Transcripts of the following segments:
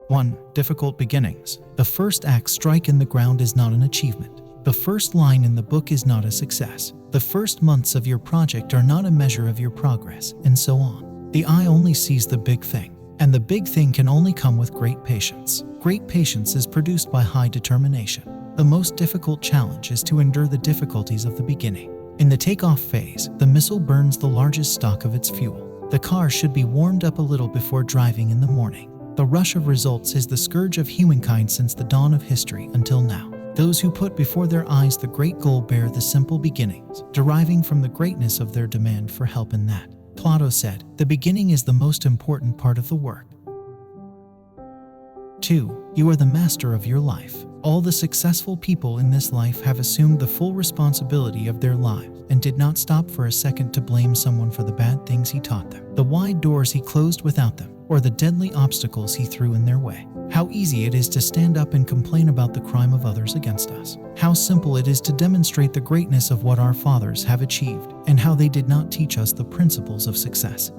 1. Difficult beginnings. The first axe strike in the ground is not an achievement. The first line in the book is not a success. The first months of your project are not a measure of your progress, and so on. The eye only sees the big thing, and the big thing can only come with great patience. Great patience is produced by high determination. The most difficult challenge is to endure the difficulties of the beginning. In the takeoff phase, the missile burns the largest stock of its fuel. The car should be warmed up a little before driving in the morning. The rush of results is the scourge of humankind since the dawn of history until now. Those who put before their eyes the great goal bear the simple beginnings, deriving from the greatness of their demand for help in that. Plato said, "The beginning is the most important part of the work." 2. You are the master of your life. All the successful people in this life have assumed the full responsibility of their lives and did not stop for a second to blame someone for the bad things he taught them, the wide doors he closed without them, or the deadly obstacles he threw in their way. How easy it is to stand up and complain about the crime of others against us. How simple it is to demonstrate the greatness of what our fathers have achieved and how they did not teach us the principles of success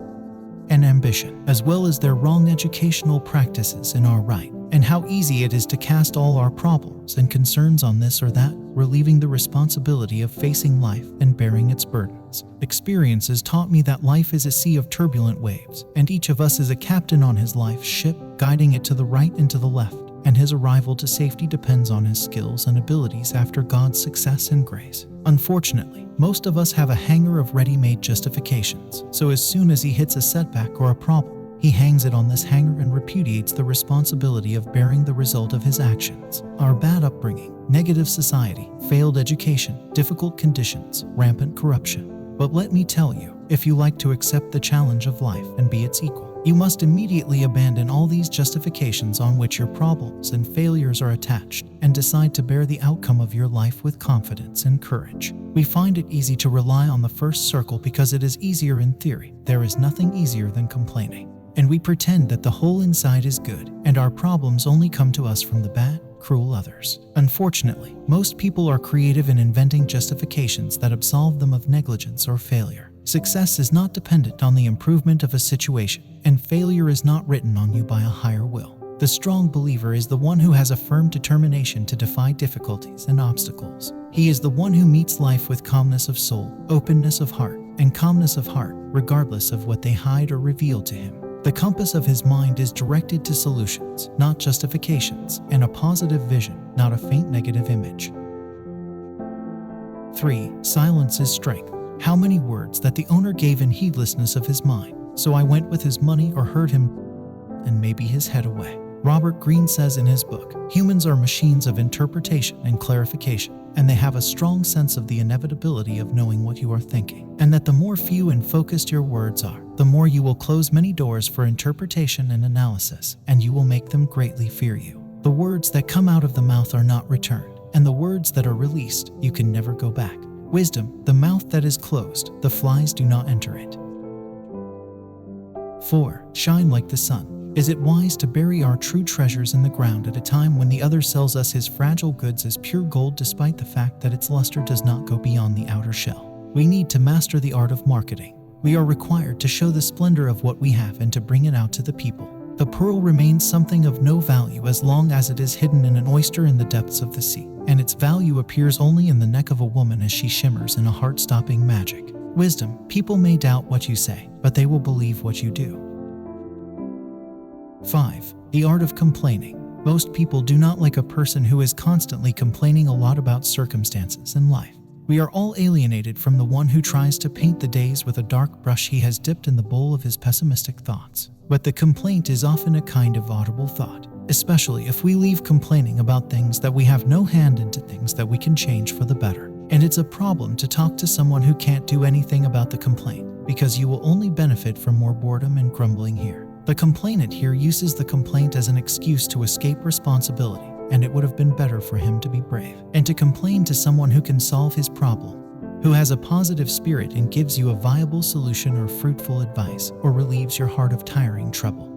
and ambition, as well as their wrong educational practices in our right. And how easy it is to cast all our problems and concerns on this or that, relieving the responsibility of facing life and bearing its burdens. Experiences taught me that life is a sea of turbulent waves, and each of us is a captain on his life's ship, guiding it to the right and to the left, and his arrival to safety depends on his skills and abilities after God's success and grace. Unfortunately, most of us have a hanger of ready-made justifications, so as soon as he hits a setback or a problem, he hangs it on this hanger and repudiates the responsibility of bearing the result of his actions. Our bad upbringing, negative society, failed education, difficult conditions, rampant corruption. But let me tell you, if you like to accept the challenge of life and be its equal, you must immediately abandon all these justifications on which your problems and failures are attached and decide to bear the outcome of your life with confidence and courage. We find it easy to rely on the first circle because it is easier in theory. There is nothing easier than complaining. And we pretend that the whole inside is good, and our problems only come to us from the bad, cruel others. Unfortunately, most people are creative in inventing justifications that absolve them of negligence or failure. Success is not dependent on the improvement of a situation, and failure is not written on you by a higher will. The strong believer is the one who has a firm determination to defy difficulties and obstacles. He is the one who meets life with calmness of soul, openness of heart, and calmness of heart, regardless of what they hide or reveal to him. The compass of his mind is directed to solutions, not justifications, and a positive vision, not a faint negative image. 3. Silence is strength. How many words that the owner gave in heedlessness of his mind. So I went with his money or heard him and maybe his head away. Robert Greene says in his book, humans are machines of interpretation and clarification, and they have a strong sense of the inevitability of knowing what you are thinking, and that the more few and focused your words are, the more you will close many doors for interpretation and analysis, and you will make them greatly fear you. The words that come out of the mouth are not returned, and the words that are released, you can never go back. Wisdom, the mouth that is closed, the flies do not enter it. 4. Shine like the sun. Is it wise to bury our true treasures in the ground at a time when the other sells us his fragile goods as pure gold despite the fact that its luster does not go beyond the outer shell? We need to master the art of marketing. We are required to show the splendor of what we have and to bring it out to the people. The pearl remains something of no value as long as it is hidden in an oyster in the depths of the sea, and its value appears only in the neck of a woman as she shimmers in a heart-stopping magic. Wisdom, people may doubt what you say, but they will believe what you do. 5. The art of complaining. Most people do not like a person who is constantly complaining a lot about circumstances in life. We are all alienated from the one who tries to paint the days with a dark brush he has dipped in the bowl of his pessimistic thoughts. But the complaint is often a kind of audible thought, especially if we leave complaining about things that we have no hand into things that we can change for the better. And it's a problem to talk to someone who can't do anything about the complaint, because you will only benefit from more boredom and grumbling here. The complainant here uses the complaint as an excuse to escape responsibility, and it would have been better for him to be brave and to complain to someone who can solve his problem, who has a positive spirit and gives you a viable solution or fruitful advice, or relieves your heart of tiring trouble.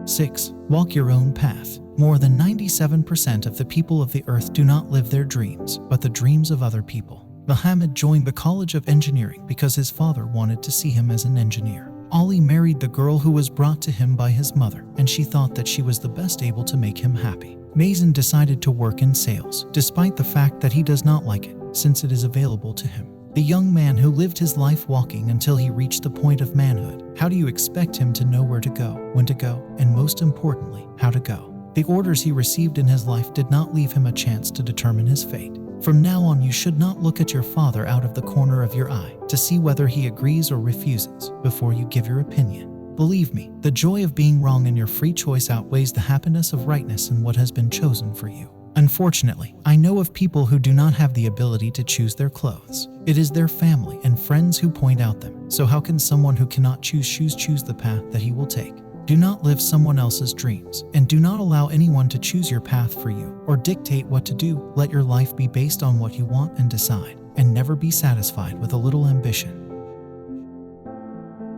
6. Walk your own path. More than 97% of the people of the earth do not live their dreams, but the dreams of other people. Muhammad joined the College of Engineering because his father wanted to see him as an engineer. Ali married the girl who was brought to him by his mother, and she thought that she was the best able to make him happy. Mason decided to work in sales, despite the fact that he does not like it, since it is available to him. The young man who lived his life walking until he reached the point of manhood. How do you expect him to know where to go, when to go, and most importantly, how to go? The orders he received in his life did not leave him a chance to determine his fate. From now on, you should not look at your father out of the corner of your eye to see whether he agrees or refuses before you give your opinion. Believe me, the joy of being wrong in your free choice outweighs the happiness of rightness in what has been chosen for you. Unfortunately, I know of people who do not have the ability to choose their clothes. It is their family and friends who point out them. So how can someone who cannot choose the path that he will take? Do not live someone else's dreams, and do not allow anyone to choose your path for you or dictate what to do. Let your life be based on what you want and decide, and never be satisfied with a little ambition.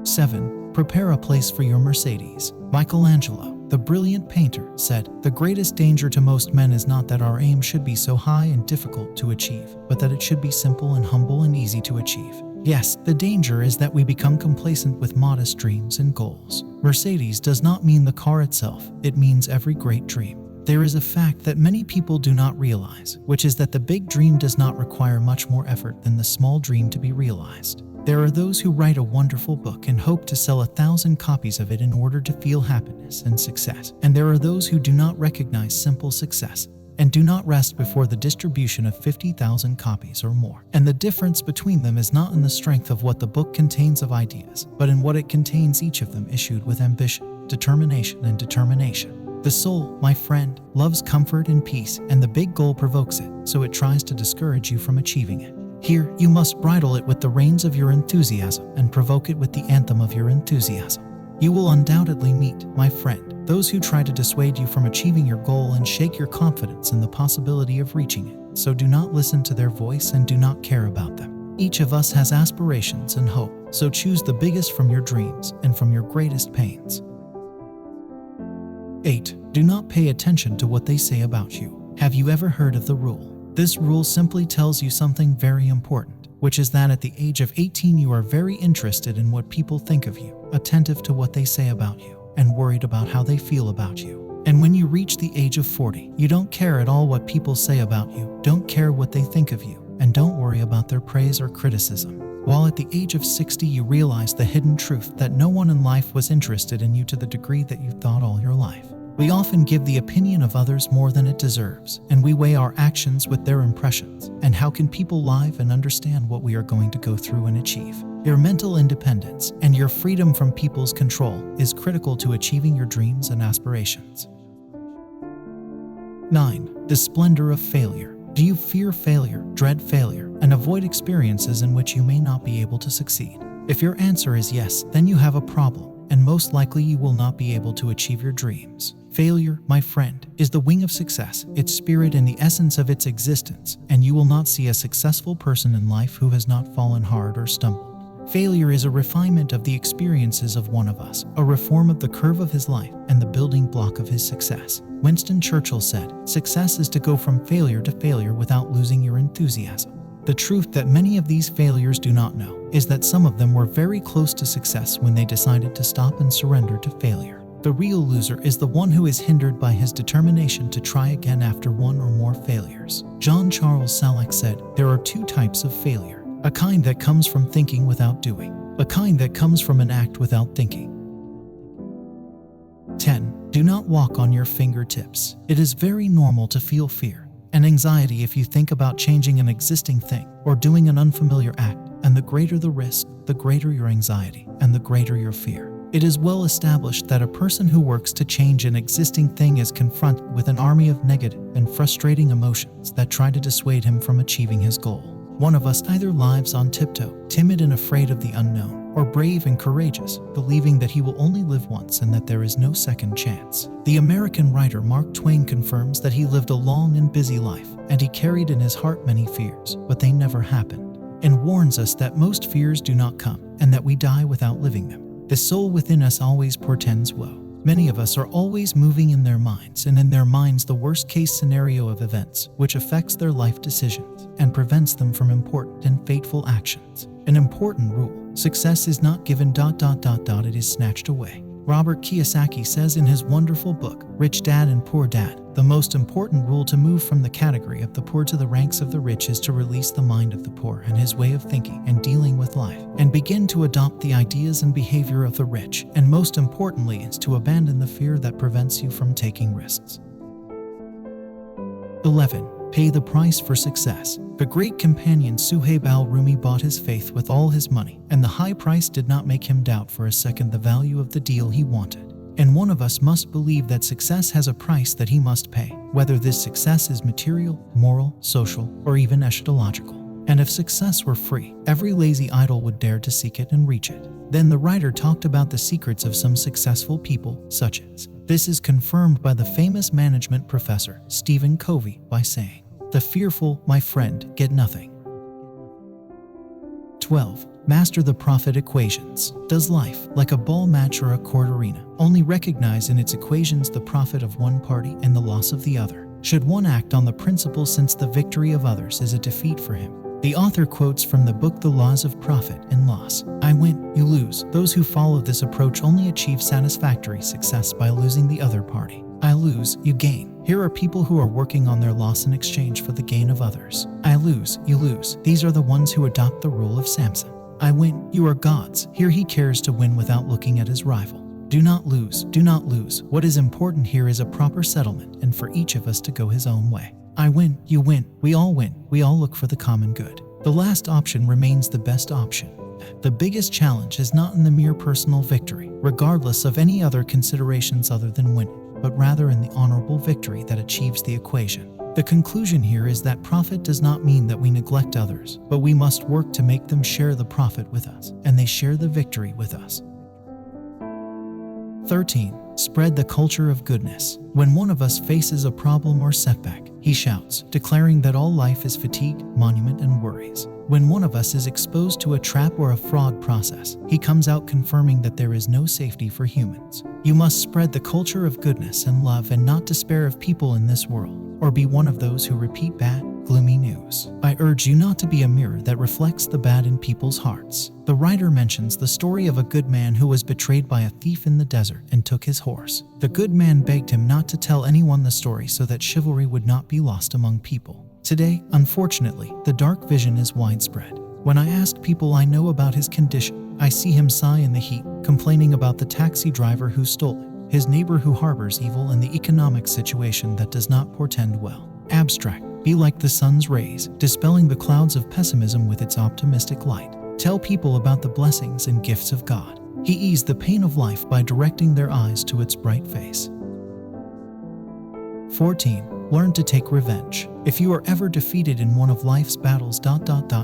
7. Prepare a place for your Mercedes. Michelangelo, the brilliant painter, said, "The greatest danger to most men is not that our aim should be so high and difficult to achieve, but that it should be simple and humble and easy to achieve." Yes, the danger is that we become complacent with modest dreams and goals. Mercedes does not mean the car itself, it means every great dream. There is a fact that many people do not realize, which is that the big dream does not require much more effort than the small dream to be realized. There are those who write a wonderful book and hope to sell 1,000 copies of it in order to feel happiness and success. And there are those who do not recognize simple success and do not rest before the distribution of 50,000 copies or more. And the difference between them is not in the strength of what the book contains of ideas, but in what it contains, each of them issued with ambition, determination, and determination. The soul, my friend, loves comfort and peace, and the big goal provokes it, so it tries to discourage you from achieving it. Here, you must bridle it with the reins of your enthusiasm and provoke it with the anthem of your enthusiasm. You will undoubtedly meet, my friend, those who try to dissuade you from achieving your goal and shake your confidence in the possibility of reaching it. So do not listen to their voice and do not care about them. Each of us has aspirations and hope, so choose the biggest from your dreams and from your greatest pains. 8. Do not pay attention to what they say about you. Have you ever heard of the rule? This rule simply tells you something very important, which is that at the age of 18 you are very interested in what people think of you, attentive to what they say about you, and worried about how they feel about you. And when you reach the age of 40, you don't care at all what people say about you, don't care what they think of you, and don't worry about their praise or criticism. While at the age of 60 you realize the hidden truth that no one in life was interested in you to the degree that you thought all your life. We often give the opinion of others more than it deserves, and we weigh our actions with their impressions. And how can people live and understand what we are going to go through and achieve? Your mental independence and your freedom from people's control is critical to achieving your dreams and aspirations. 9. The splendor of failure. Do you fear failure, dread failure, and avoid experiences in which you may not be able to succeed? If your answer is yes, then you have a problem, and most likely you will not be able to achieve your dreams. Failure, my friend, is the wing of success, its spirit and the essence of its existence, and you will not see a successful person in life who has not fallen hard or stumbled. Failure is a refinement of the experiences of one of us, a reform of the curve of his life, and the building block of his success. Winston Churchill said, "Success is to go from failure to failure without losing your enthusiasm." The truth that many of these failures do not know is that some of them were very close to success when they decided to stop and surrender to failure. The real loser is the one who is hindered by his determination to try again after one or more failures. John Charles Salek said, "There are two types of failure, a kind that comes from thinking without doing, a kind that comes from an act without thinking." 10. Do not walk on your fingertips. It is very normal to feel fear and anxiety if you think about changing an existing thing or doing an unfamiliar act, and the greater the risk, the greater your anxiety and the greater your fear. It is well established that a person who works to change an existing thing is confronted with an army of negative and frustrating emotions that try to dissuade him from achieving his goal. One of us either lives on tiptoe, timid and afraid of the unknown, or brave and courageous, believing that he will only live once and that there is no second chance. The American writer Mark Twain confirms that he lived a long and busy life, and he carried in his heart many fears, but they never happened, and warns us that most fears do not come, and that we die without living them. The soul within us always portends woe. Many of us are always moving in their minds, and in their minds the worst-case scenario of events, which affects their life decisions and prevents them from important and fateful actions. An important rule: success is not given ... it is snatched away. Robert Kiyosaki says in his wonderful book, Rich Dad and Poor Dad, the most important rule to move from the category of the poor to the ranks of the rich is to release the mind of the poor and his way of thinking and dealing with life, and begin to adopt the ideas and behavior of the rich, and most importantly is to abandon the fear that prevents you from taking risks. 11. Pay the price for success. The great companion Suhaib al-Rumi bought his faith with all his money, and the high price did not make him doubt for a second the value of the deal he wanted. And one of us must believe that success has a price that he must pay, whether this success is material, moral, social, or even eschatological. And if success were free, every lazy idle would dare to seek it and reach it. Then the writer talked about the secrets of some successful people, such as, this is confirmed by the famous management professor Stephen Covey by saying, "The fearful, my friend, get nothing." 12. Master the profit equations. Does life, like a ball match or a court arena, only recognize in its equations the profit of one party and the loss of the other? Should one act on the principle since the victory of others is a defeat for him? The author quotes from the book The Laws of Profit and Loss. I win, you lose. Those who follow this approach only achieve satisfactory success by losing the other party. I lose, you gain. Here are people who are working on their loss in exchange for the gain of others. I lose, you lose. These are the ones who adopt the rule of Samson. I win, you are God's. Here he cares to win without looking at his rival. Do not lose, do not lose. What is important here is a proper settlement and for each of us to go his own way. I win, you win, we all look for the common good. The last option remains the best option. The biggest challenge is not in the mere personal victory, regardless of any other considerations other than winning, but rather in the honorable victory that achieves the equation. The conclusion here is that profit does not mean that we neglect others, but we must work to make them share the profit with us, and they share the victory with us. 13. Spread the culture of goodness. When one of us faces a problem or setback, he shouts, declaring that all life is fatigue, monument, and worries. When one of us is exposed to a trap or a fraud process, he comes out confirming that there is no safety for humans. You must spread the culture of goodness and love and not despair of people in this world, or be one of those who repeat bad, gloomy news. I urge you not to be a mirror that reflects the bad in people's hearts. The writer mentions the story of a good man who was betrayed by a thief in the desert and took his horse. The good man begged him not to tell anyone the story so that chivalry would not be lost among people. Today, unfortunately, the dark vision is widespread. When I ask people I know about his condition, I see him sigh in the heat, complaining about the taxi driver who stole it, his neighbor who harbors evil, and the economic situation that does not portend well. Abstract. Be like the sun's rays, dispelling the clouds of pessimism with its optimistic light. Tell people about the blessings and gifts of God. He eased the pain of life by directing their eyes to its bright face. 14. Learn to take revenge. If you are ever defeated in one of life's battles ...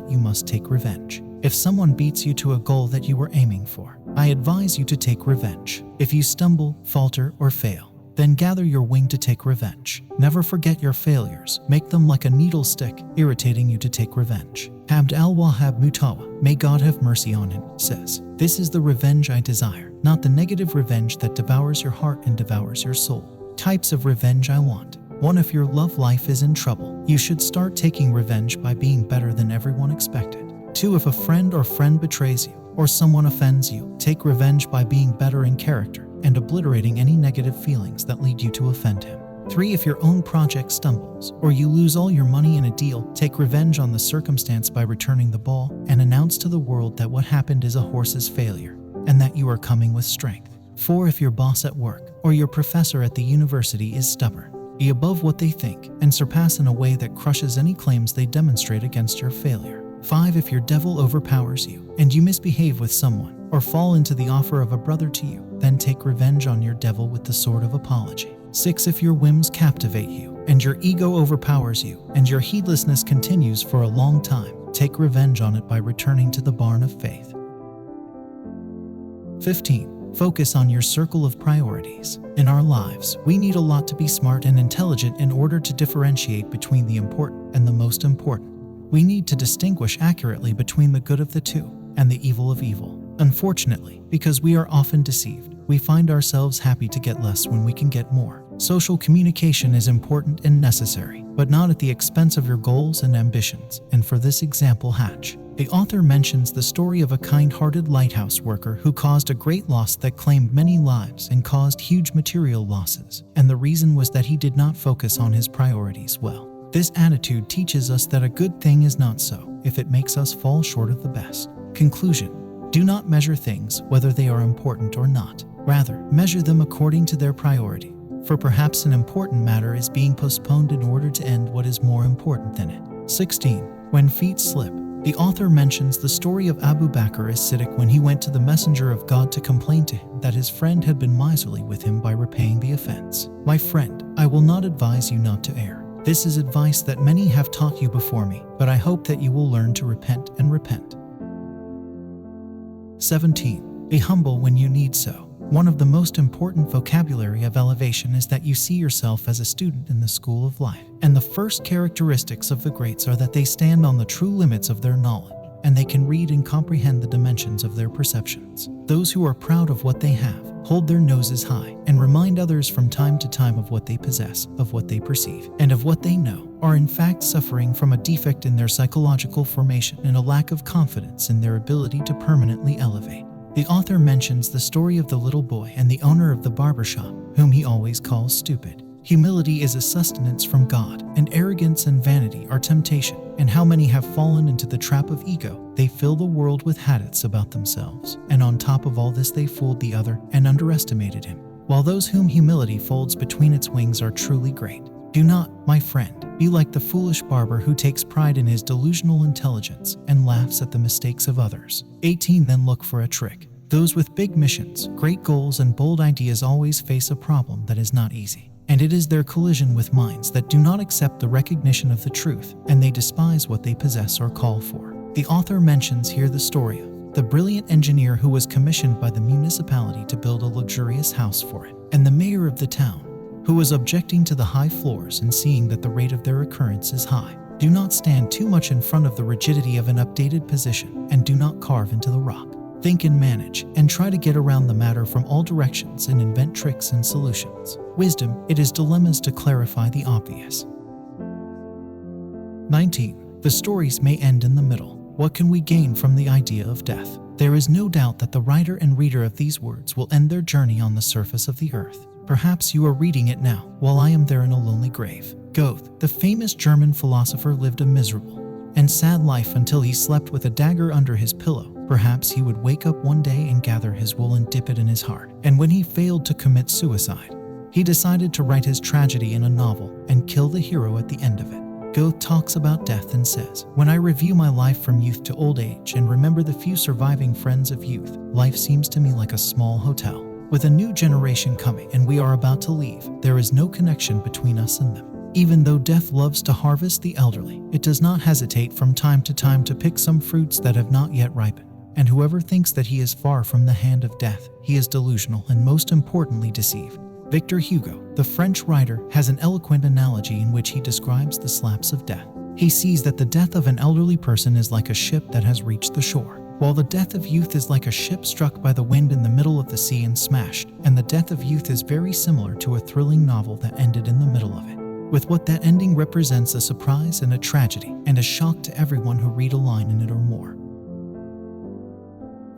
you must take revenge. If someone beats you to a goal that you were aiming for, I advise you to take revenge. If you stumble, falter, or fail, then gather your wing to take revenge. Never forget your failures. Make them like a needle stick, irritating you to take revenge. Abd al-Wahhab Mutawa, may God have mercy on him, says, "This is the revenge I desire, not the negative revenge that devours your heart and devours your soul. Types of revenge I want. 1. If your love life is in trouble, you should start taking revenge by being better than everyone expected. 2. If a friend or friend betrays you, or someone offends you, take revenge by being better in character and obliterating any negative feelings that lead you to offend him. 3. If your own project stumbles, or you lose all your money in a deal, take revenge on the circumstance by returning the ball and announce to the world that what happened is a horse's failure, and that you are coming with strength. 4. If your boss at work, or your professor at the university is stubborn, be above what they think and surpass in a way that crushes any claims they demonstrate against your failure. 5. If your devil overpowers you, and you misbehave with someone, or fall into the offer of a brother to you, then take revenge on your devil with the sword of apology. 6. If your whims captivate you, and your ego overpowers you, and your heedlessness continues for a long time, take revenge on it by returning to the barn of faith. 15. Focus on your circle of priorities. In our lives, we need a lot to be smart and intelligent in order to differentiate between the important and the most important. We need to distinguish accurately between the good of the two and the evil of evil. Unfortunately, because we are often deceived, we find ourselves happy to get less when we can get more. Social communication is important and necessary, but not at the expense of your goals and ambitions. And for this example, Hatch. The author mentions the story of a kind-hearted lighthouse worker who caused a great loss that claimed many lives and caused huge material losses. And the reason was that he did not focus on his priorities well. This attitude teaches us that a good thing is not so if it makes us fall short of the best. Conclusion: do not measure things whether they are important or not. Rather, measure them according to their priority. For perhaps an important matter is being postponed in order to end what is more important than it. 16. When feet slip. The author mentions the story of Abu Bakr as-Siddiq when he went to the messenger of God to complain to him that his friend had been miserly with him by repaying the offense. My friend, I will not advise you not to err. This is advice that many have taught you before me, but I hope that you will learn to repent and repent. 17. Be humble when you need so. One of the most important vocabulary of elevation is that you see yourself as a student in the school of life. And the first characteristics of the greats are that they stand on the true limits of their knowledge, and they can read and comprehend the dimensions of their perceptions. Those who are proud of what they have, hold their noses high, and remind others from time to time of what they possess, of what they perceive, and of what they know, are in fact suffering from a defect in their psychological formation and a lack of confidence in their ability to permanently elevate. The author mentions the story of the little boy and the owner of the barbershop, whom he always calls stupid. Humility is a sustenance from God, and arrogance and vanity are temptation. And how many have fallen into the trap of ego? They fill the world with hadiths about themselves, and on top of all this they fooled the other and underestimated him. While those whom humility folds between its wings are truly great. Do not, my friend, be like the foolish barber who takes pride in his delusional intelligence and laughs at the mistakes of others. 18. Then look for a trick. Those with big missions, great goals, and bold ideas always face a problem that is not easy. And it is their collision with minds that do not accept the recognition of the truth, and they despise what they possess or call for. The author mentions here the story of the brilliant engineer who was commissioned by the municipality to build a luxurious house for it, and the mayor of the town, who was objecting to the high floors and seeing that the rate of their occurrence is high. Do not stand too much in front of the rigidity of an updated position, and do not carve into the rock. Think and manage, and try to get around the matter from all directions and invent tricks and solutions. Wisdom, it is dilemmas to clarify the obvious. 19. The stories may end in the middle. What can we gain from the idea of death? There is no doubt that the writer and reader of these words will end their journey on the surface of the earth. Perhaps you are reading it now, while I am there in a lonely grave. Goethe, the famous German philosopher, lived a miserable and sad life until he slept with a dagger under his pillow. Perhaps he would wake up one day and gather his wool and dip it in his heart. And when he failed to commit suicide, he decided to write his tragedy in a novel and kill the hero at the end of it. Goethe talks about death and says, "When I review my life from youth to old age and remember the few surviving friends of youth, life seems to me like a small hotel. With a new generation coming and we are about to leave, there is no connection between us and them. Even though death loves to harvest the elderly, it does not hesitate from time to pick some fruits that have not yet ripened. And whoever thinks that he is far from the hand of death, he is delusional and most importantly deceived." Victor Hugo, the French writer, has an eloquent analogy in which he describes the slaps of death. He sees that the death of an elderly person is like a ship that has reached the shore, while the death of youth is like a ship struck by the wind in the middle of the sea and smashed, and the death of youth is very similar to a thrilling novel that ended in the middle of it, with what that ending represents: a surprise and a tragedy, and a shock to everyone who read a line in it or more.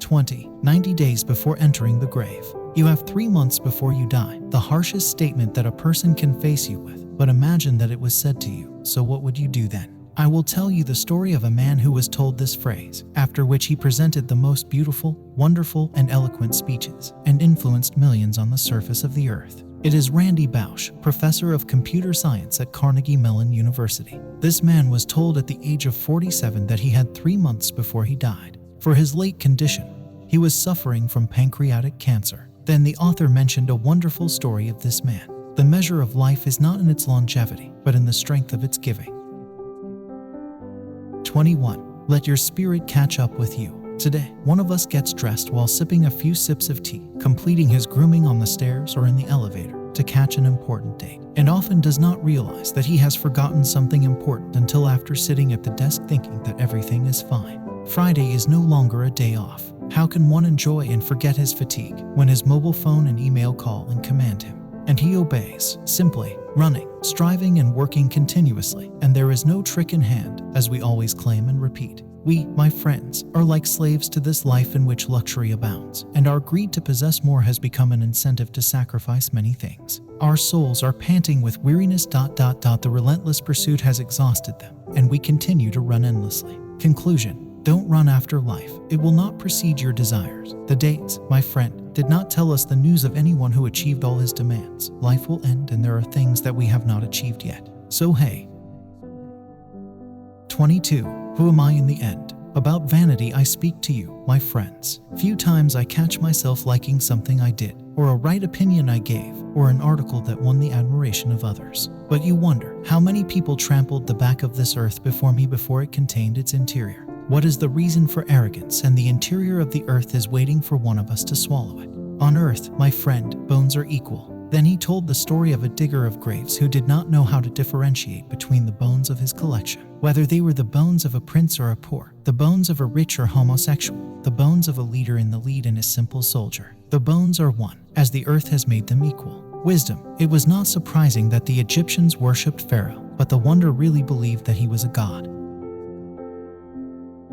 20. 90 days before entering the grave. You have 3 months before you die, the harshest statement that a person can face you with, but imagine that it was said to you, so what would you do then? I will tell you the story of a man who was told this phrase, after which he presented the most beautiful, wonderful, and eloquent speeches, and influenced millions on the surface of the earth. It is Randy Bausch, professor of computer science at Carnegie Mellon University. This man was told at the age of 47 that he had 3 months before he died. For his late condition, he was suffering from pancreatic cancer. Then the author mentioned a wonderful story of this man. The measure of life is not in its longevity, but in the strength of its giving. 21. Let your spirit catch up with you. Today, one of us gets dressed while sipping a few sips of tea, completing his grooming on the stairs or in the elevator to catch an important date, and often does not realize that he has forgotten something important until after sitting at the desk thinking that everything is fine. Friday is no longer a day off. How can one enjoy and forget his fatigue when his mobile phone and email call and command him? And he obeys, simply, running, striving and working continuously, and there is no trick in hand, as we always claim and repeat. We, my friends, are like slaves to this life in which luxury abounds, and our greed to possess more has become an incentive to sacrifice many things. Our souls are panting with weariness. The relentless pursuit has exhausted them, and we continue to run endlessly. Conclusion: don't run after life. It will not precede your desires. The dates, my friend, did not tell us the news of anyone who achieved all his demands. Life will end, and there are things that we have not achieved yet. So hey. 22. Who am I in the end? About vanity I speak to you, my friends. Few times I catch myself liking something I did, or a right opinion I gave, or an article that won the admiration of others. But you wonder, how many people trampled the back of this earth before me before it contained its interior? What is the reason for arrogance? And the interior of the earth is waiting for one of us to swallow it. On earth, my friend, bones are equal. Then he told the story of a digger of graves who did not know how to differentiate between the bones of his collection, whether they were the bones of a prince or a poor, the bones of a rich or homosexual, the bones of a leader in the lead and a simple soldier. The bones are one, as the earth has made them equal. Wisdom. It was not surprising that the Egyptians worshipped Pharaoh, but the wonder really believed that he was a god.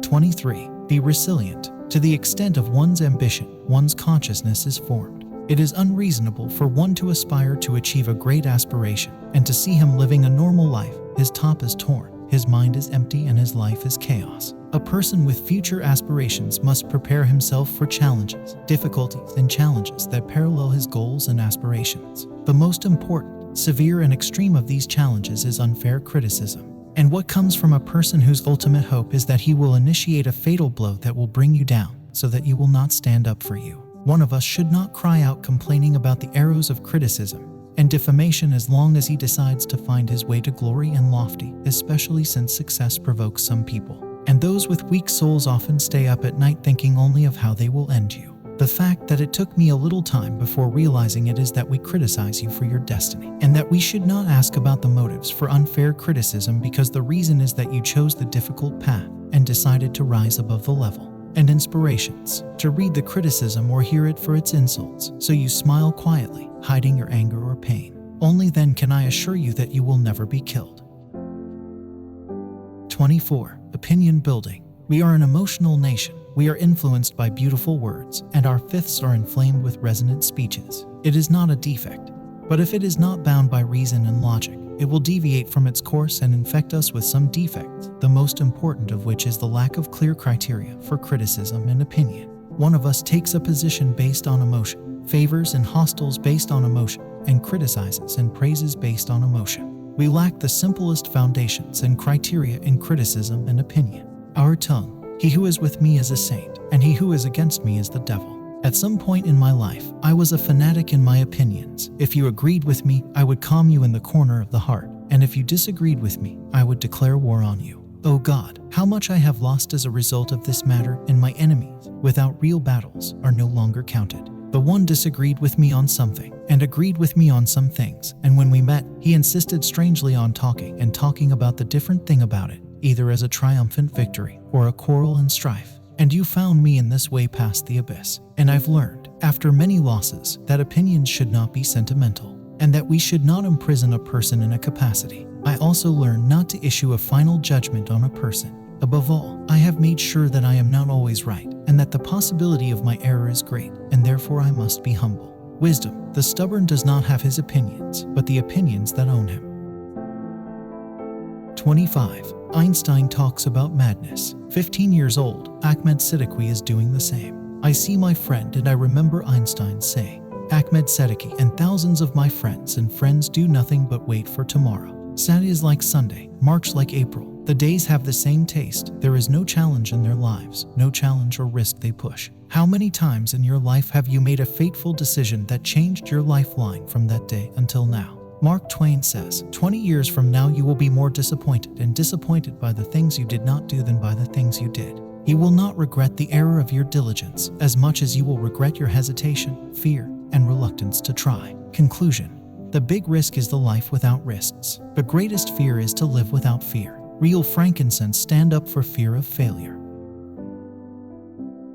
23. Be resilient. To the extent of one's ambition, one's consciousness is formed. It is unreasonable for one to aspire to achieve a great aspiration, and to see him living a normal life. His top is torn, his mind is empty, and his life is chaos. A person with future aspirations must prepare himself for challenges, difficulties, and challenges that parallel his goals and aspirations. The most important, severe, and extreme of these challenges is unfair criticism. And what comes from a person whose ultimate hope is that he will initiate a fatal blow that will bring you down, so that you will not stand up for you. One of us should not cry out complaining about the arrows of criticism and defamation as long as he decides to find his way to glory and lofty, especially since success provokes some people. And those with weak souls often stay up at night thinking only of how they will end you. The fact that it took me a little time before realizing it is that we criticize you for your destiny, and that we should not ask about the motives for unfair criticism, because the reason is that you chose the difficult path and decided to rise above the level. And inspirations, to read the criticism or hear it for its insults, so you smile quietly, hiding your anger or pain. Only then can I assure you that you will never be killed. 24. Opinion building. We are an emotional nation. We are influenced by beautiful words, and our fifths are inflamed with resonant speeches. It is not a defect, but if it is not bound by reason and logic, it will deviate from its course and infect us with some defects, the most important of which is the lack of clear criteria for criticism and opinion. One of us takes a position based on emotion, favors and hostiles based on emotion, and criticizes and praises based on emotion. We lack the simplest foundations and criteria in criticism and opinion. Our tongue. He who is with me is a saint, and he who is against me is the devil. At some point in my life, I was a fanatic in my opinions. If you agreed with me, I would calm you in the corner of the heart, and if you disagreed with me, I would declare war on you. Oh God, how much I have lost as a result of this matter, and my enemies, without real battles, are no longer counted. The one disagreed with me on something, and agreed with me on some things, and when we met, he insisted strangely on talking about the different thing about it, either as a triumphant victory or a quarrel and strife. And you found me in this way past the abyss. And I've learned, after many losses, that opinions should not be sentimental, and that we should not imprison a person in a capacity. I also learned not to issue a final judgment on a person. Above all, I have made sure that I am not always right, and that the possibility of my error is great, and therefore I must be humble. Wisdom. The stubborn does not have his opinions, but the opinions that own him. 25. Einstein talks about madness. 15 years old, Ahmed Siddiqui is doing the same. I see my friend and I remember Einstein saying, Ahmed Siddiqui and thousands of my friends do nothing but wait for tomorrow. Saturday is like Sunday, March like April. The days have the same taste. There is no challenge in their lives, no challenge or risk they push. How many times in your life have you made a fateful decision that changed your lifeline from that day until now? Mark Twain says, 20 years from now you will be more disappointed by the things you did not do than by the things you did. You will not regret the error of your diligence as much as you will regret your hesitation, fear, and reluctance to try. Conclusion. The big risk is the life without risks. The greatest fear is to live without fear. Real frankincense stand up for fear of failure.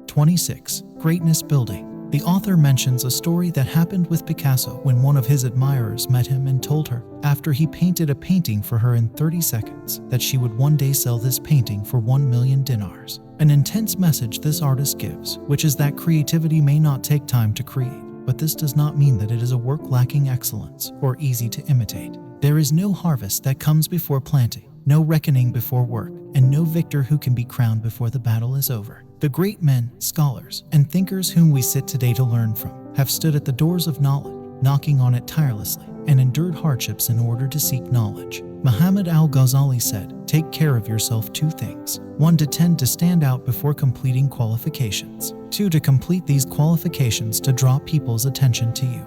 26. Greatness building. The author mentions a story that happened with Picasso when one of his admirers met him and told her, after he painted a painting for her in 30 seconds, that she would one day sell this painting for 1 million dinars. An intense message this artist gives, which is that creativity may not take time to create, but this does not mean that it is a work lacking excellence or easy to imitate. There is no harvest that comes before planting, no reckoning before work, and no victor who can be crowned before the battle is over. The great men, scholars, and thinkers whom we sit today to learn from have stood at the doors of knowledge, knocking on it tirelessly, and endured hardships in order to seek knowledge. Muhammad al-Ghazali said, "Take care of yourself 2 things. 1, to tend to stand out before completing qualifications. 2, to complete these qualifications to draw people's attention to you."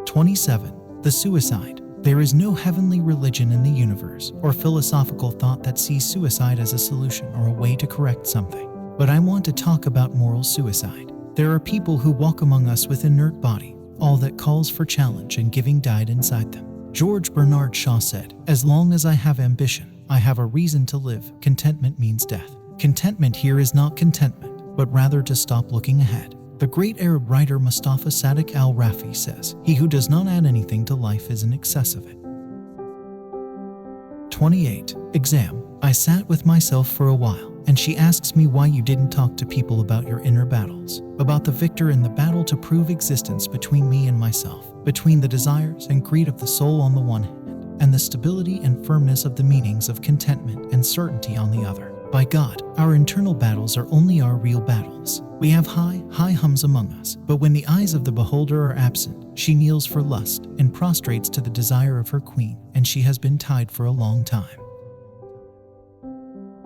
27. The suicide. There is no heavenly religion in the universe or philosophical thought that sees suicide as a solution or a way to correct something. But I want to talk about moral suicide. There are people who walk among us with inert body. All that calls for challenge and giving died inside them. George Bernard Shaw said, "As long as I have ambition, I have a reason to live. Contentment means death." Contentment here is not contentment, but rather to stop looking ahead. The great Arab writer Mustafa Sadiq al-Rafi says, "He who does not add anything to life is in excess of it." 28. Exam. I sat with myself for a while, and she asks me why you didn't talk to people about your inner battles, about the victor in the battle to prove existence between me and myself, between the desires and greed of the soul on the one hand, and the stability and firmness of the meanings of contentment and certainty on the other. By God, our internal battles are only our real battles. We have high hums among us, but when the eyes of the beholder are absent, she kneels for lust and prostrates to the desire of her queen, and she has been tied for a long time.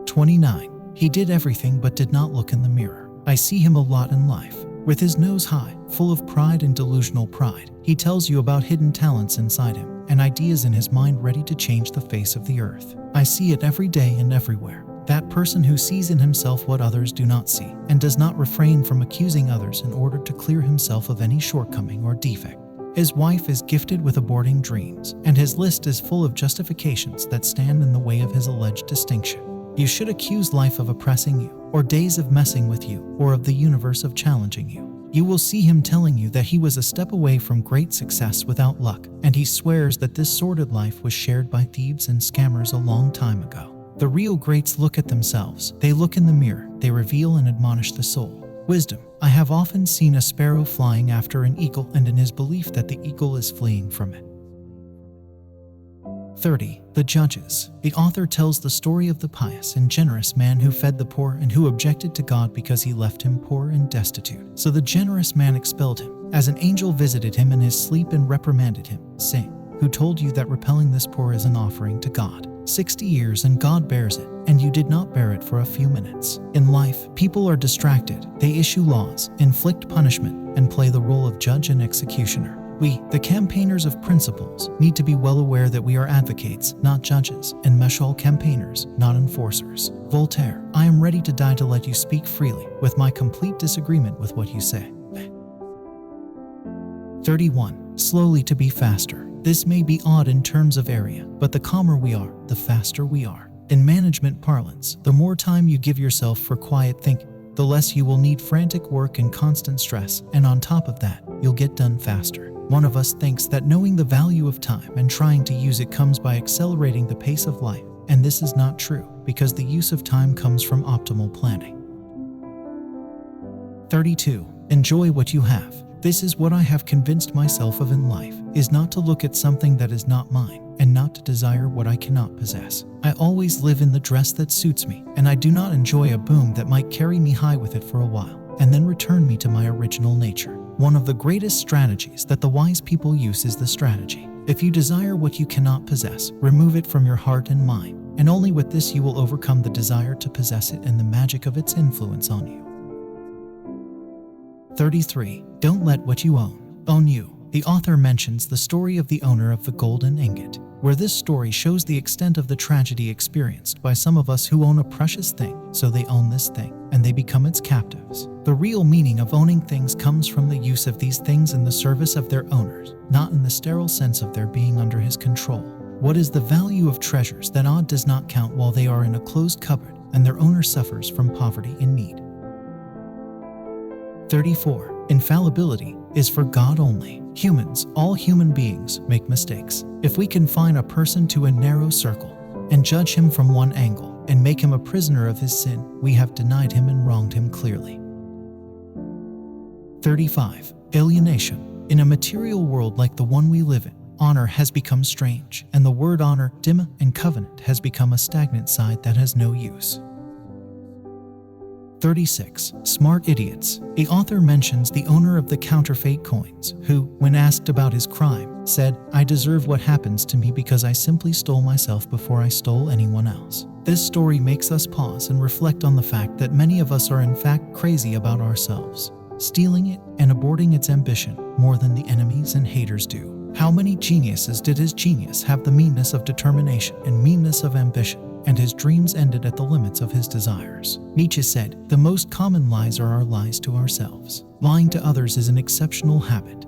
29. He did everything but did not look in the mirror. I see him a lot in life. With his nose high, full of pride and delusional pride, he tells you about hidden talents inside him and ideas in his mind ready to change the face of the earth. I see it every day and everywhere. That person who sees in himself what others do not see and does not refrain from accusing others in order to clear himself of any shortcoming or defect. His wife is gifted with aborting dreams, and his list is full of justifications that stand in the way of his alleged distinction. You should accuse life of oppressing you, or days of messing with you, or of the universe of challenging you. You will see him telling you that he was a step away from great success without luck, and he swears that this sordid life was shared by thieves and scammers a long time ago. The real greats look at themselves. They look in the mirror. They reveal and admonish the soul. Wisdom. I have often seen a sparrow flying after an eagle, and in his belief that the eagle is fleeing from it. 30. The judges. The author tells the story of the pious and generous man who fed the poor and who objected to God because he left him poor and destitute. So the generous man expelled him, as an angel visited him in his sleep and reprimanded him, saying, "Who told you that repelling this poor is an offering to God? 60 years and God bears it, and you did not bear it for a few minutes." In life, people are distracted. They issue laws, inflict punishment, and play the role of judge and executioner. We, the campaigners of principles, need to be well aware that we are advocates, not judges, and mashal campaigners, not enforcers. Voltaire. I am ready to die to let you speak freely, with my complete disagreement with what you say. 31. Slowly to be faster. This may be odd in terms of area, but the calmer we are, the faster we are. In management parlance, the more time you give yourself for quiet thinking, the less you will need frantic work and constant stress, and on top of that, you'll get done faster. One of us thinks that knowing the value of time and trying to use it comes by accelerating the pace of life, and this is not true, because the use of time comes from optimal planning. 32. Enjoy what you have. This is what I have convinced myself of in life, is not to look at something that is not mine, and not to desire what I cannot possess. I always live in the dress that suits me, and I do not enjoy a boom that might carry me high with it for a while, and then return me to my original nature. One of the greatest strategies that the wise people use is the strategy: if you desire what you cannot possess, remove it from your heart and mind, and only with this you will overcome the desire to possess it and the magic of its influence on you. 33. Don't let what you own you. The author mentions the story of the owner of the golden ingot, where this story shows the extent of the tragedy experienced by some of us who own a precious thing, so they own this thing, and they become its captives. The real meaning of owning things comes from the use of these things in the service of their owners, not in the sterile sense of their being under his control. What is the value of treasures that odd does not count while they are in a closed cupboard, and their owner suffers from poverty and need? 34. Infallibility is for God only. Humans, all human beings, make mistakes. If we confine a person to a narrow circle and judge him from one angle and make him a prisoner of his sin, we have denied him and wronged him clearly. 35. Alienation. In a material world like the one we live in, honor has become strange, and the word honor, dhimma, and covenant has become a stagnant side that has no use. 36. Smart idiots. The author mentions the owner of the counterfeit coins, who, when asked about his crime, said, "I deserve what happens to me because I simply stole myself before I stole anyone else." This story makes us pause and reflect on the fact that many of us are in fact crazy about ourselves, stealing it and aborting its ambition more than the enemies and haters do. How many geniuses did his genius have the meanness of determination and meanness of ambition, and his dreams ended at the limits of his desires? Nietzsche said, "The most common lies are our lies to ourselves." Lying to others is an exceptional habit.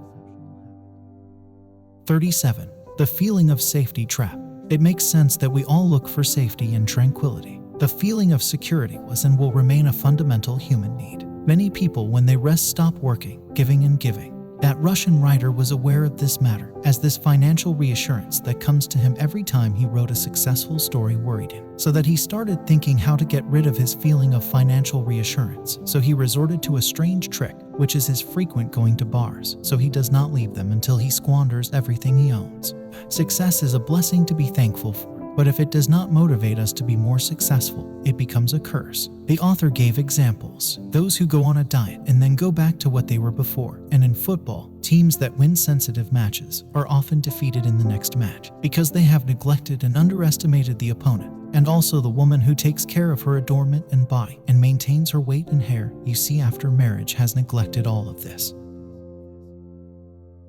37. The feeling of safety trap. It makes sense that we all look for safety and tranquility. The feeling of security was and will remain a fundamental human need. Many people, when they rest, stop working, giving and giving. That Russian writer was aware of this matter, as this financial reassurance that comes to him every time he wrote a successful story worried him, so that he started thinking how to get rid of his feeling of financial reassurance. So he resorted to a strange trick, which is his frequent going to bars, so he does not leave them until he squanders everything he owns. Success is a blessing to be thankful for, but if it does not motivate us to be more successful, it becomes a curse. The author gave examples: those who go on a diet and then go back to what they were before. And in football, teams that win sensitive matches are often defeated in the next match because they have neglected and underestimated the opponent. And also the woman who takes care of her adornment and body and maintains her weight and hair, you see, after marriage has neglected all of this.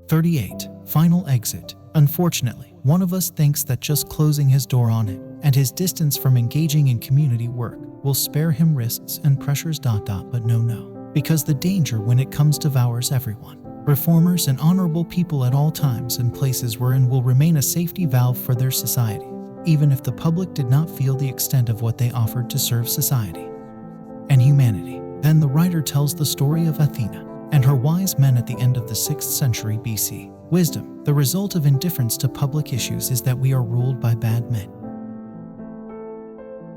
38. Final exit. Unfortunately, one of us thinks that just closing his door on him and his distance from engaging in community work will spare him risks and pressures. But no. Because the danger when it comes devours everyone. Reformers and honorable people at all times and places were and will remain a safety valve for their society, even if the public did not feel the extent of what they offered to serve society and humanity. Then the writer tells the story of Athena and her wise men at the end of the 6th century BC. Wisdom. The result of indifference to public issues is that we are ruled by bad men.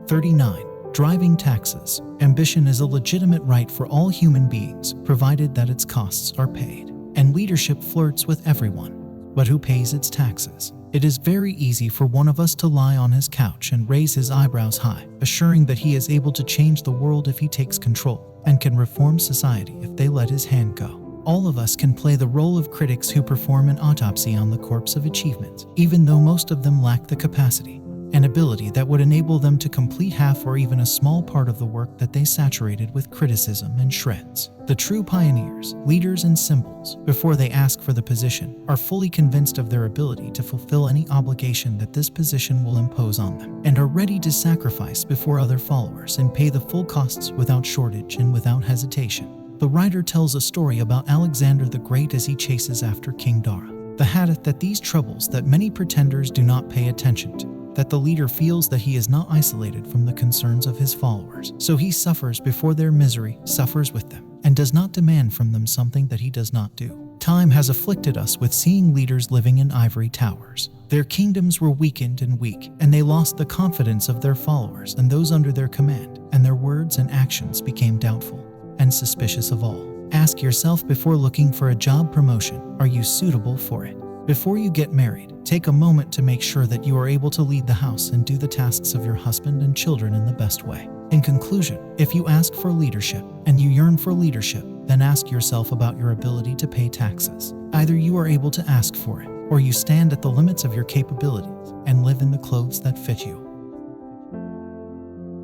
39. Driving taxes. Ambition is a legitimate right for all human beings, provided that its costs are paid. And leadership flirts with everyone. But who pays its taxes? It is very easy for one of us to lie on his couch and raise his eyebrows high, assuring that he is able to change the world if he takes control, and can reform society if they let his hand go. All of us can play the role of critics who perform an autopsy on the corpse of achievements, even though most of them lack the capacity and ability that would enable them to complete half or even a small part of the work that they saturated with criticism and shreds. The true pioneers, leaders, and symbols, before they ask for the position, are fully convinced of their ability to fulfill any obligation that this position will impose on them, and are ready to sacrifice before other followers and pay the full costs without shortage and without hesitation. The writer tells a story about Alexander the Great as he chases after King Dara. The hadith that these troubles that many pretenders do not pay attention to, that the leader feels that he is not isolated from the concerns of his followers, so he suffers before their misery, suffers with them, and does not demand from them something that he does not do. Time has afflicted us with seeing leaders living in ivory towers. Their kingdoms were weakened and weak, and they lost the confidence of their followers and those under their command, and their words and actions became doubtful and suspicious of all. Ask yourself before looking for a job promotion, are you suitable for it? Before you get married, take a moment to make sure that you are able to lead the house and do the tasks of your husband and children in the best way. In conclusion, if you ask for leadership and you yearn for leadership, then ask yourself about your ability to pay taxes. Either you are able to ask for it, or you stand at the limits of your capabilities and live in the clothes that fit you.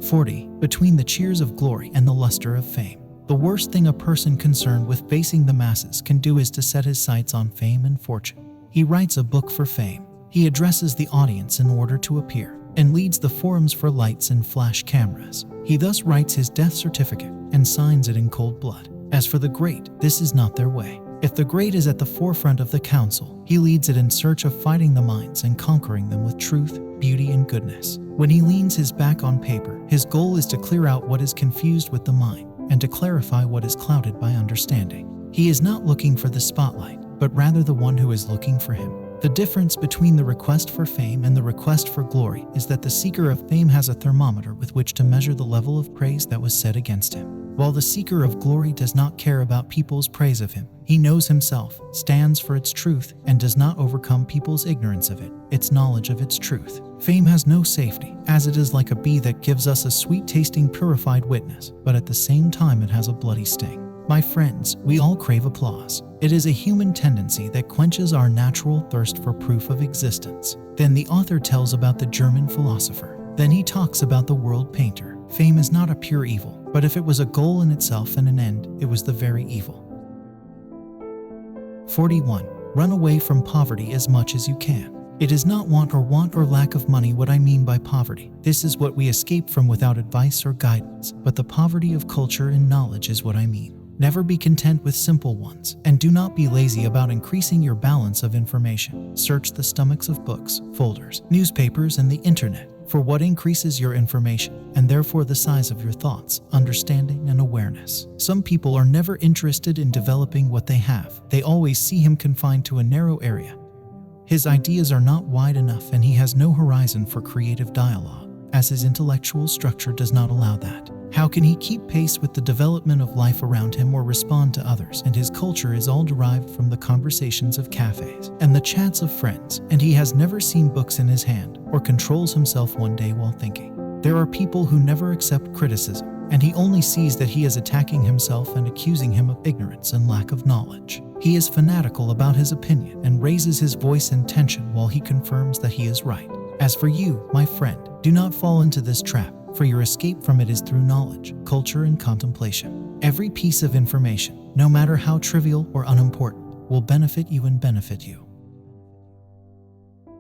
40. Between the cheers of glory and the luster of fame. The worst thing a person concerned with facing the masses can do is to set his sights on fame and fortune. He writes a book for fame. He addresses the audience in order to appear, and leads the forums for lights and flash cameras. He thus writes his death certificate and signs it in cold blood. As for the great, this is not their way. If the great is at the forefront of the council, he leads it in search of fighting the minds and conquering them with truth, beauty, and goodness. When he leans his back on paper, his goal is to clear out what is confused with the mind and to clarify what is clouded by understanding. He is not looking for the spotlight, but rather the one who is looking for him. The difference between the request for fame and the request for glory is that the seeker of fame has a thermometer with which to measure the level of praise that was set against him, while the seeker of glory does not care about people's praise of him. He knows himself, stands for its truth, and does not overcome people's ignorance of it, its knowledge of its truth. Fame has no safety, as it is like a bee that gives us a sweet-tasting purified witness, but at the same time it has a bloody sting. My friends, we all crave applause. It is a human tendency that quenches our natural thirst for proof of existence. Then the author tells about the German philosopher. Then he talks about the world painter. Fame is not a pure evil, but if it was a goal in itself and an end, it was the very evil. 41. Run away from poverty as much as you can. It is not want or lack of money what I mean by poverty. This is what we escape from without advice or guidance, but the poverty of culture and knowledge is what I mean. Never be content with simple ones, and do not be lazy about increasing your balance of information. Search the stomachs of books, folders, newspapers, and the internet for what increases your information, and therefore the size of your thoughts, understanding, and awareness. Some people are never interested in developing what they have. They always see him confined to a narrow area. His ideas are not wide enough, and he has no horizon for creative dialogue, as his intellectual structure does not allow that. How can he keep pace with the development of life around him or respond to others? And his culture is all derived from the conversations of cafes and the chats of friends, and he has never seen books in his hand or controls himself one day while thinking. There are people who never accept criticism, and he only sees that he is attacking himself and accusing him of ignorance and lack of knowledge. He is fanatical about his opinion and raises his voice in tension while he confirms that he is right. As for you, my friend, do not fall into this trap, for your escape from it is through knowledge, culture, and contemplation. Every piece of information, no matter how trivial or unimportant, will benefit you and benefit you.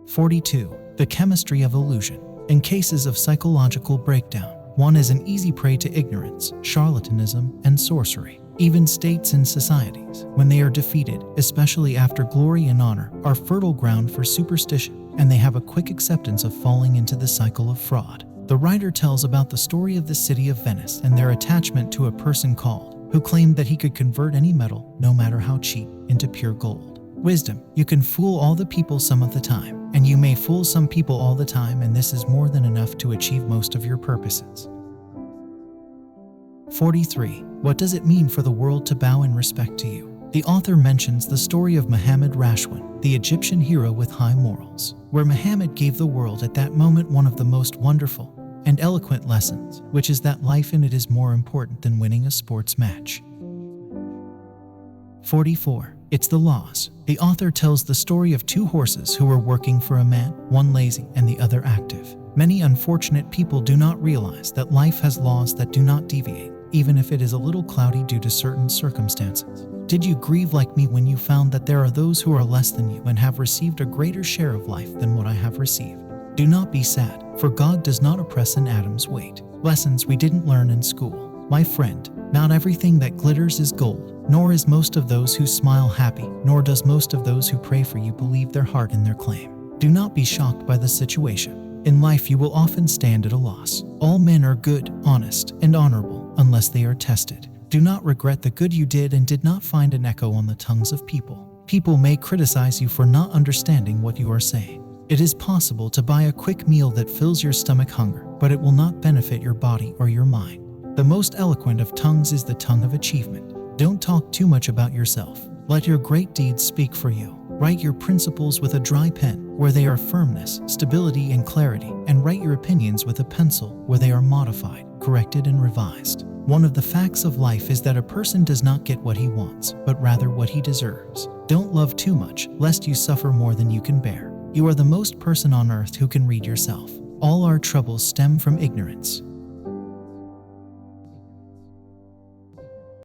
42. The chemistry of illusion. In cases of psychological breakdown, one is an easy prey to ignorance, charlatanism, and sorcery. Even states and societies, when they are defeated, especially after glory and honor, are fertile ground for superstition, and they have a quick acceptance of falling into the cycle of fraud. The writer tells about the story of the city of Venice and their attachment to a person called, who claimed that he could convert any metal, no matter how cheap, into pure gold. Wisdom. You can fool all the people some of the time, and you may fool some people all the time, and this is more than enough to achieve most of your purposes. 43. What does it mean for the world to bow in respect to you? The author mentions the story of Muhammad Rashwan, the Egyptian hero with high morals, where Muhammad gave the world at that moment one of the most wonderful and eloquent lessons, which is that life in it is more important than winning a sports match. 44. It's the laws. The author tells the story of two horses who were working for a man, one lazy and the other active. Many unfortunate people do not realize that life has laws that do not deviate, even if it is a little cloudy due to certain circumstances. Did you grieve like me when you found that there are those who are less than you and have received a greater share of life than what I have received? Do not be sad, for God does not oppress an atom's weight. Lessons we didn't learn in school. My friend, not everything that glitters is gold, nor is most of those who smile happy, nor does most of those who pray for you believe their heart in their claim. Do not be shocked by the situation. In life you will often stand at a loss. All men are good, honest, and honorable, unless they are tested. Do not regret the good you did and did not find an echo on the tongues of people. People may criticize you for not understanding what you are saying. It is possible to buy a quick meal that fills your stomach hunger, but it will not benefit your body or your mind. The most eloquent of tongues is the tongue of achievement. Don't talk too much about yourself. Let your great deeds speak for you. Write your principles with a dry pen, where they are firmness, stability, and clarity, and write your opinions with a pencil, where they are modified, corrected, and revised. One of the facts of life is that a person does not get what he wants, but rather what he deserves. Don't love too much, lest you suffer more than you can bear. You are the most person on earth who can read yourself. All our troubles stem from ignorance.